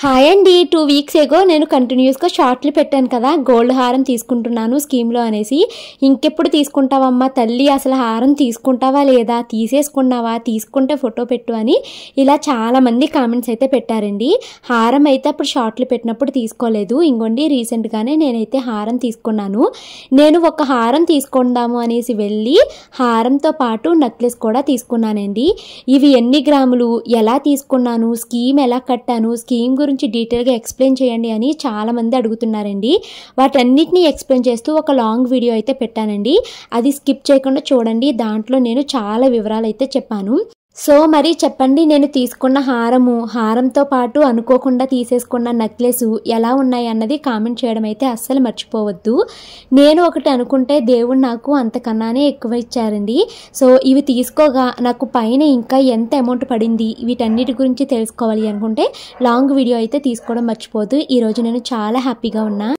Hi అండి 2 weeks ఎగో నేను కంటిన్యూస్గా షార్ట్లు పెట్టాను కదా గోల్డ్ హారం తీసుకుంటున్నాను స్కీమ్లో అనేసి. ఇంకెప్పుడు తీసుకుంటావమ్మా తల్లి, అసలు హారం తీసుకుంటావా లేదా, తీసేసుకున్నావా, తీసుకుంటే ఫోటో పెట్టు అని ఇలా చాలామంది కామెంట్స్ అయితే పెట్టారండి. హారం అయితే అప్పుడు షార్ట్లు పెట్టినప్పుడు తీసుకోలేదు. ఇంకోండి రీసెంట్గానే నేనైతే హారం తీసుకున్నాను. నేను ఒక హారం తీసుకుందాము అనేసి వెళ్ళి హారంతో పాటు నెక్లెస్ కూడా తీసుకున్నానండి. ఇవి ఎన్ని గ్రాములు, ఎలా తీసుకున్నాను, స్కీమ్ ఎలా కట్టాను, స్కీమ్ గురించి డీటెయిల్గా ఎక్స్ప్లెయిన్ చేయండి అని చాలామంది అడుగుతున్నారండి. వాటన్నిటిని ఎక్స్ప్లెయిన్ చేస్తూ ఒక లాంగ్ వీడియో అయితే పెట్టానండి. అది స్కిప్ చేయకుండా చూడండి. దాంట్లో నేను చాలా వివరాలు అయితే చెప్పాను. సో మరి చెప్పండి, నేను తీసుకున్న హారంతో పాటు అనుకోకుండా తీసేసుకున్న నెక్లెస్ ఎలా ఉన్నాయి అన్నది కామెంట్ చేయడం అయితే అస్సలు మర్చిపోవద్దు. నేను ఒకటి అనుకుంటే దేవుడు నాకు అంతకన్నానే ఎక్కువ ఇచ్చారండి. సో ఇవి తీసుకోగా నాకు పైన ఇంకా ఎంత అమౌంట్ పడింది, వీటన్నిటి గురించి తెలుసుకోవాలి అనుకుంటే లాంగ్ వీడియో అయితే తీసుకోవడం మర్చిపోవద్దు. ఈరోజు నేను చాలా హ్యాపీగా ఉన్నా.